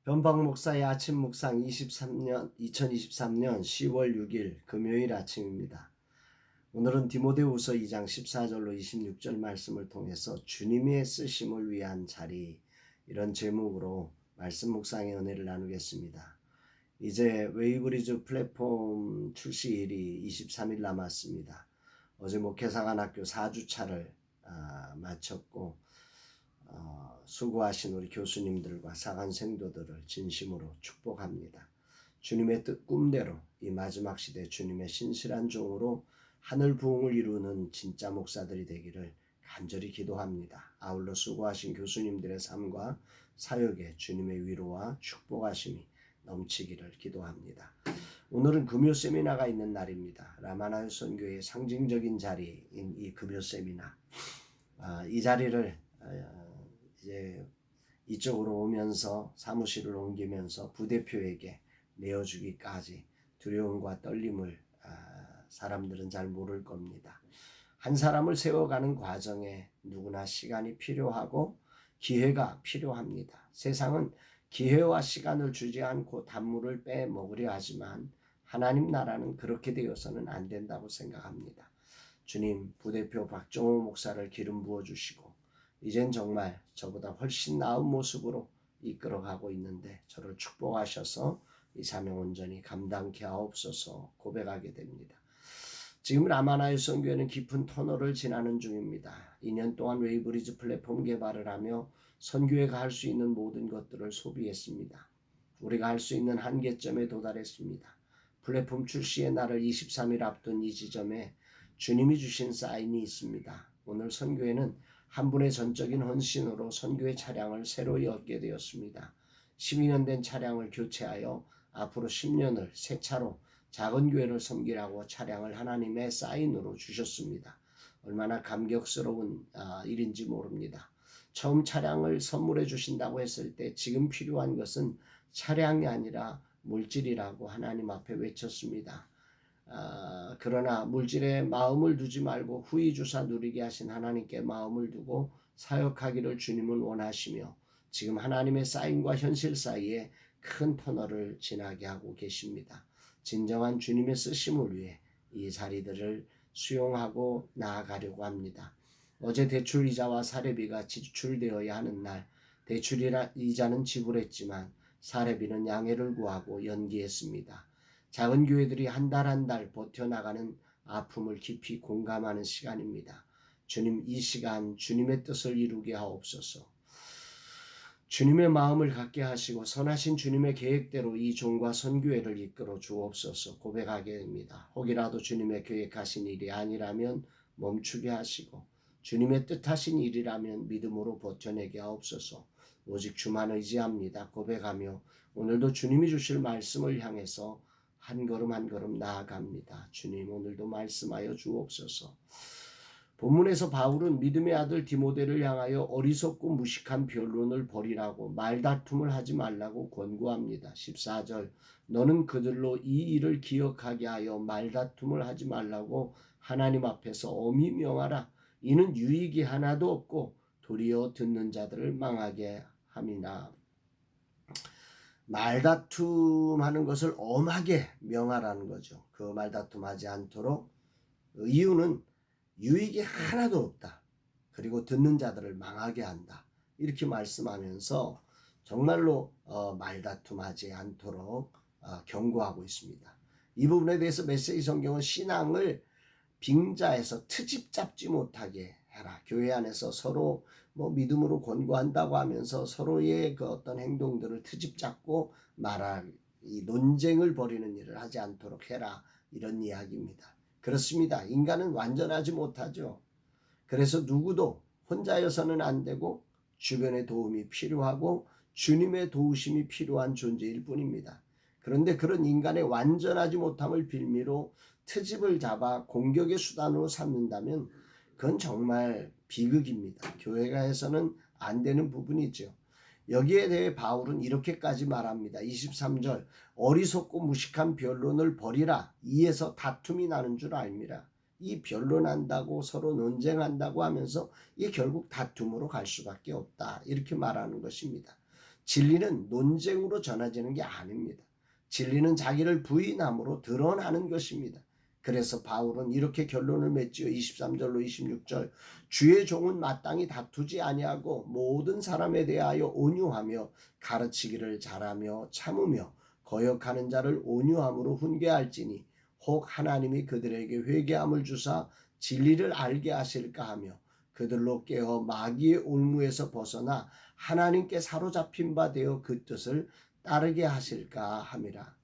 변방 목사의 아침 묵상 2023년 10월 6일 금요일 아침입니다. 오늘은 디모데후서 2장 14절로 26절 말씀을 통해서 주님의 쓰심을 위한 자리, 이런 제목으로 말씀 묵상의 은혜를 나누겠습니다. 이제 웨이브리즈 플랫폼 출시일이 23일 남았습니다. 어제 목회사관학교 4주차를 마쳤고 수고하신 우리 교수님들과 사관 생도들을 진심으로 축복합니다. 주님의 꿈대로 이 마지막 시대 주님의 신실한 종으로 하늘 부흥을 이루는 진짜 목사들이 되기를 간절히 기도합니다. 아울러 수고하신 교수님들의 삶과 사역에 주님의 위로와 축복하심이 넘치기를 기도합니다. 오늘은 금요 세미나가 있는 날입니다. 라마나요 선교의 상징적인 자리인 이 금요 세미나, 이 자리를 이제 이쪽으로 오면서 사무실을 옮기면서 부대표에게 내어주기까지 두려움과 떨림을 사람들은 잘 모를 겁니다. 한 사람을 세워가는 과정에 누구나 시간이 필요하고 기회가 필요합니다. 세상은 기회와 시간을 주지 않고 단물을 빼먹으려 하지만 하나님 나라는 그렇게 되어서는 안 된다고 생각합니다. 주님, 부대표 박정호 목사를 기름 부어주시고 이젠 정말 저보다 훨씬 나은 모습으로 이끌어가고 있는데 저를 축복하셔서 이 사명 온전히 감당케 하옵소서 고백하게 됩니다. 지금 라마나요 선교회는 깊은 터널을 지나는 중입니다. 2년 동안 웨이브리즈 플랫폼 개발을 하며 선교회가 할 수 있는 모든 것들을 소비했습니다. 우리가 할 수 있는 한계점에 도달했습니다. 플랫폼 출시의 날을 23일 앞둔 이 지점에 주님이 주신 사인이 있습니다. 오늘 선교회는 한 분의 전적인 헌신으로 선교회 차량을 새로이 얻게 되었습니다. 12년 된 차량을 교체하여 앞으로 10년을 새 차로 작은 교회를 섬기라고 차량을 하나님의 사인으로 주셨습니다. 얼마나 감격스러운 일인지 모릅니다. 처음 차량을 선물해 주신다고 했을 때 지금 필요한 것은 차량이 아니라 물질이라고 하나님 앞에 외쳤습니다. 그러나 물질에 마음을 두지 말고 후히 주사 누리게 하신 하나님께 마음을 두고 사역하기를 주님은 원하시며 지금 하나님의 사인과 현실 사이에 큰 터널을 지나게 하고 계십니다. 진정한 주님의 쓰심을 위해 이 자리들을 수용하고 나아가려고 합니다. 어제 대출 이자와 사례비가 지출되어야 하는 날, 대출 이자는 지불했지만 사례비는 양해를 구하고 연기했습니다. 작은 교회들이 한 달 한 달 버텨나가는 아픔을 깊이 공감하는 시간입니다. 주님, 이 시간 주님의 뜻을 이루게 하옵소서. 주님의 마음을 갖게 하시고 선하신 주님의 계획대로 이 종과 선교회를 이끌어 주옵소서 고백하게 됩니다. 혹이라도 주님의 계획하신 일이 아니라면 멈추게 하시고 주님의 뜻하신 일이라면 믿음으로 버텨내게 하옵소서. 오직 주만 의지합니다 고백하며 오늘도 주님이 주실 말씀을 향해서 한 걸음 한 걸음 나아갑니다. 주님, 오늘도 말씀하여 주옵소서. 본문에서 바울은 믿음의 아들 디모데를 향하여 어리석고 무식한 변론을 버리라고 말다툼을 하지 말라고 권고합니다. 14절, 너는 그들로 이 일을 기억하게 하여 말다툼을 하지 말라고 하나님 앞에서 엄히 명하라. 이는 유익이 하나도 없고 도리어 듣는 자들을 망하게 함이나. 말다툼하는 것을 엄하게 명하라는 거죠. 그 말다툼하지 않도록. 이유는 유익이 하나도 없다. 그리고 듣는 자들을 망하게 한다. 이렇게 말씀하면서 정말로 말다툼하지 않도록 경고하고 있습니다. 이 부분에 대해서 메시지 성경은 신앙을 빙자해서 트집 잡지 못하게 해라. 교회 안에서 서로 믿음으로 권고한다고 하면서 서로의 그 어떤 행동들을 트집 잡고 이 논쟁을 벌이는 일을 하지 않도록 해라. 이런 이야기입니다. 그렇습니다. 인간은 완전하지 못하죠. 그래서 누구도 혼자여서는 안 되고 주변의 도움이 필요하고 주님의 도우심이 필요한 존재일 뿐입니다. 그런데 그런 인간의 완전하지 못함을 빌미로 트집을 잡아 공격의 수단으로 삼는다면 그건 정말 비극입니다. 교회가 해서는 안 되는 부분이죠. 여기에 대해 바울은 이렇게까지 말합니다. 23절, 어리석고 무식한 변론을 버리라. 이에서 다툼이 나는 줄 알미라. 이 변론한다고 서로 논쟁한다고 하면서 이 결국 다툼으로 갈 수밖에 없다. 이렇게 말하는 것입니다. 진리는 논쟁으로 전해지는 게 아닙니다. 진리는 자기를 부인함으로 드러나는 것입니다. 그래서 바울은 이렇게 결론을 맺지요. 23절로 26절 주의 종은 마땅히 다투지 아니하고 모든 사람에 대하여 온유하며 가르치기를 잘하며 참으며 거역하는 자를 온유함으로 훈계할지니 혹 하나님이 그들에게 회개함을 주사 진리를 알게 하실까 하며 그들로 깨어 마귀의 올무에서 벗어나 하나님께 사로잡힌 바 되어 그 뜻을 따르게 하실까 함이라.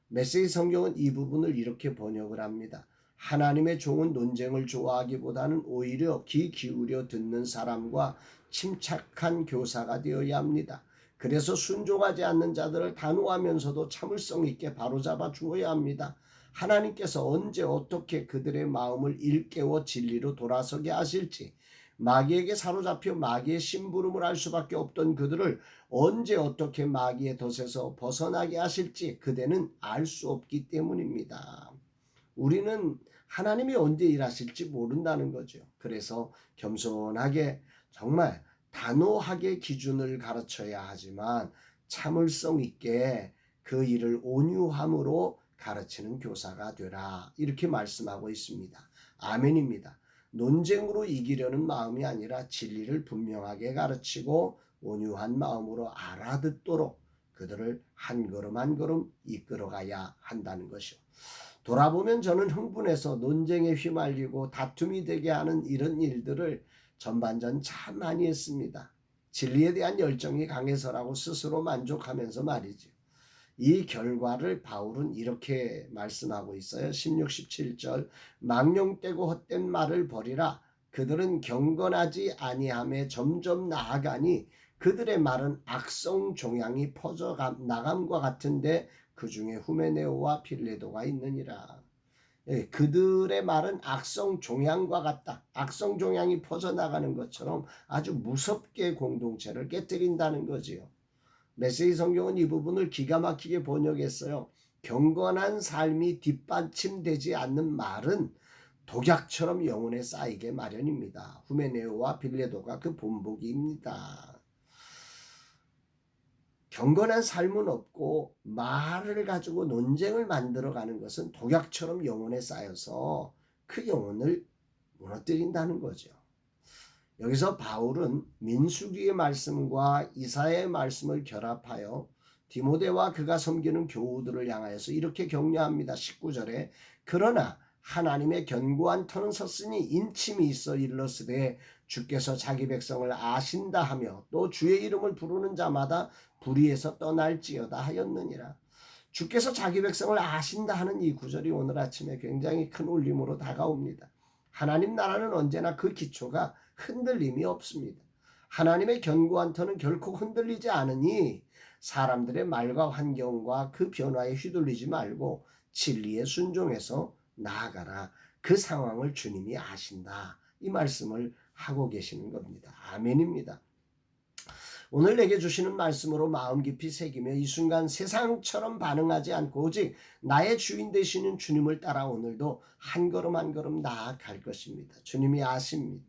메시지 성경은 이 부분을 이렇게 번역을 합니다. 하나님의 종은 논쟁을 좋아하기보다는 오히려 귀 기울여 듣는 사람과 침착한 교사가 되어야 합니다. 그래서 순종하지 않는 자들을 단호하면서도 참을성 있게 바로잡아 주어야 합니다. 하나님께서 언제 어떻게 그들의 마음을 일깨워 진리로 돌아서게 하실지, 마귀에게 사로잡혀 마귀의 심부름을 할 수밖에 없던 그들을 언제 어떻게 마귀의 덫에서 벗어나게 하실지 그대는 알 수 없기 때문입니다. 우리는 하나님이 언제 일하실지 모른다는 거죠. 그래서 겸손하게 정말 단호하게 기준을 가르쳐야 하지만 참을성 있게 그 일을 온유함으로 가르치는 교사가 되라. 이렇게 말씀하고 있습니다. 아멘입니다. 논쟁으로 이기려는 마음이 아니라 진리를 분명하게 가르치고 온유한 마음으로 알아듣도록 그들을 한 걸음 한 걸음 이끌어가야 한다는 것이요. 돌아보면 저는 흥분해서 논쟁에 휘말리고 다툼이 되게 하는 이런 일들을 전반전 참 많이 했습니다. 진리에 대한 열정이 강해서라고 스스로 만족하면서 말이죠. 이 결과를 바울은 이렇게 말씀하고 있어요. 16, 17절 망령되고 헛된 말을 버리라. 그들은 경건하지 아니함에 점점 나아가니 그들의 말은 악성 종양이 퍼져 나감과 같은데 그 중에 후메네오와 필레도가 있느니라. 예, 그들의 말은 악성 종양과 같다. 악성 종양이 퍼져나가는 것처럼 아주 무섭게 공동체를 깨뜨린다는 거지요. 메시지 성경은 이 부분을 기가 막히게 번역했어요. 경건한 삶이 뒷받침되지 않는 말은 독약처럼 영혼에 쌓이게 마련입니다. 후메네오와 빌레도가 그 본보기입니다. 경건한 삶은 없고 말을 가지고 논쟁을 만들어가는 것은 독약처럼 영혼에 쌓여서 그 영혼을 무너뜨린다는 거죠. 여기서 바울은 민수기의 말씀과 이사야의 말씀을 결합하여 디모데와 그가 섬기는 교우들을 향하여서 이렇게 격려합니다. 19절에 그러나 하나님의 견고한 터는 섰으니 인침이 있어 일렀으되 주께서 자기 백성을 아신다 하며 또 주의 이름을 부르는 자마다 불의에서 떠날지어다 하였느니라. 주께서 자기 백성을 아신다 하는 이 구절이 오늘 아침에 굉장히 큰 울림으로 다가옵니다. 하나님 나라는 언제나 그 기초가 흔들림이 없습니다. 하나님의 견고한 터는 결코 흔들리지 않으니 사람들의 말과 환경과 그 변화에 휘둘리지 말고 진리에 순종해서 나아가라. 그 상황을 주님이 아신다. 이 말씀을 하고 계시는 겁니다. 아멘입니다. 오늘 내게 주시는 말씀으로 마음 깊이 새기며 이 순간 세상처럼 반응하지 않고 오직 나의 주인 되시는 주님을 따라 오늘도 한 걸음 한 걸음 나아갈 것입니다. 주님이 아십니다.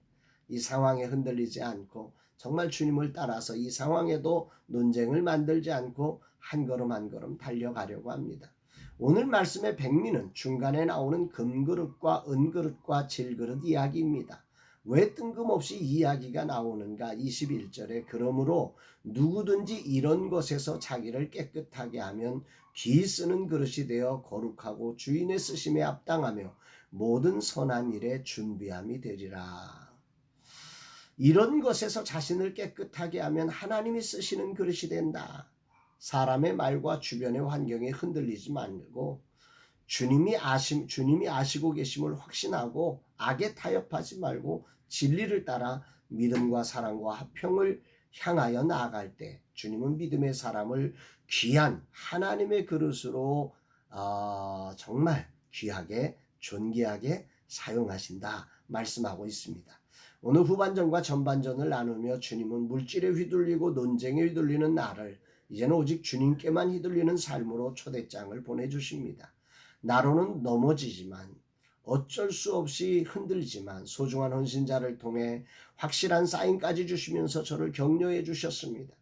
이 상황에 흔들리지 않고 정말 주님을 따라서 이 상황에도 논쟁을 만들지 않고 한 걸음 한 걸음 달려가려고 합니다. 오늘 말씀의 백미는 중간에 나오는 금그릇과 은그릇과 질그릇 이야기입니다. 왜 뜬금없이 이야기가 나오는가? 21절에 그러므로 누구든지 이런 것에서 자기를 깨끗하게 하면 귀 쓰는 그릇이 되어 거룩하고 주인의 쓰심에 합당하며 모든 선한 일에 준비함이 되리라. 이런 것에서 자신을 깨끗하게 하면 하나님이 쓰시는 그릇이 된다. 사람의 말과 주변의 환경에 흔들리지 말고 주님이 아시고 계심을 확신하고 악에 타협하지 말고 진리를 따라 믿음과 사랑과 화평을 향하여 나아갈 때 주님은 믿음의 사람을 귀한 하나님의 그릇으로 정말 귀하게 존귀하게 사용하신다 말씀하고 있습니다. 오늘 후반전과 전반전을 나누며 주님은 물질에 휘둘리고 논쟁에 휘둘리는 나를 이제는 오직 주님께만 휘둘리는 삶으로 초대장을 보내주십니다. 나로는 넘어지지만 어쩔 수 없이 흔들지만 소중한 헌신자를 통해 확실한 사인까지 주시면서 저를 격려해 주셨습니다.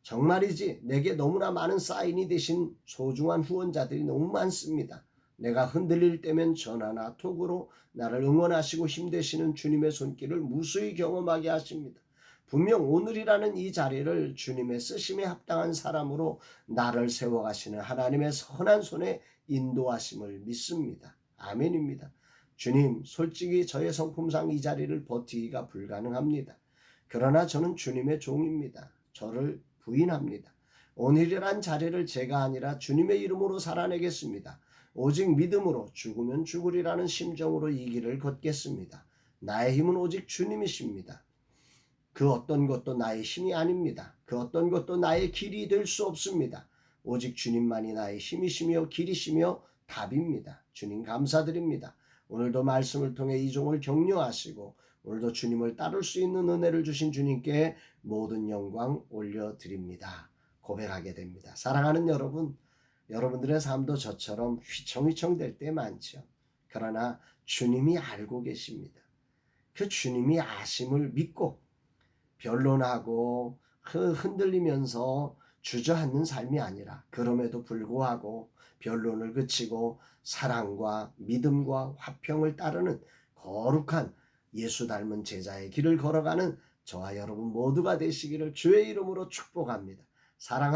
정말이지 내게 너무나 많은 사인이 되신 소중한 후원자들이 너무 많습니다. 내가 흔들릴 때면 전화나 톡으로 나를 응원하시고 힘되시는 주님의 손길을 무수히 경험하게 하십니다. 분명 오늘이라는 이 자리를 주님의 쓰심에 합당한 사람으로 나를 세워가시는 하나님의 선한 손에 인도하심을 믿습니다. 아멘입니다. 주님, 솔직히 저의 성품상 이 자리를 버티기가 불가능합니다. 그러나 저는 주님의 종입니다. 저를 부인합니다. 오늘이란 자리를 제가 아니라 주님의 이름으로 살아내겠습니다. 오직 믿음으로 죽으면 죽으리라는 심정으로 이 길을 걷겠습니다. 나의 힘은 오직 주님이십니다. 그 어떤 것도 나의 힘이 아닙니다. 그 어떤 것도 나의 길이 될 수 없습니다. 오직 주님만이 나의 힘이시며 길이시며 답입니다. 주님 감사드립니다. 오늘도 말씀을 통해 이 종을 격려하시고 오늘도 주님을 따를 수 있는 은혜를 주신 주님께 모든 영광 올려드립니다. 고백하게 됩니다. 사랑하는 여러분, 여러분들의 삶도 저처럼 휘청휘청 될 때 많죠. 그러나 주님이 알고 계십니다. 그 주님이 아심을 믿고 변론하고 흔들리면서 주저앉는 삶이 아니라 그럼에도 불구하고 변론을 그치고 사랑과 믿음과 화평을 따르는 거룩한 예수 닮은 제자의 길을 걸어가는 저와 여러분 모두가 되시기를 주의 이름으로 축복합니다. 사랑하는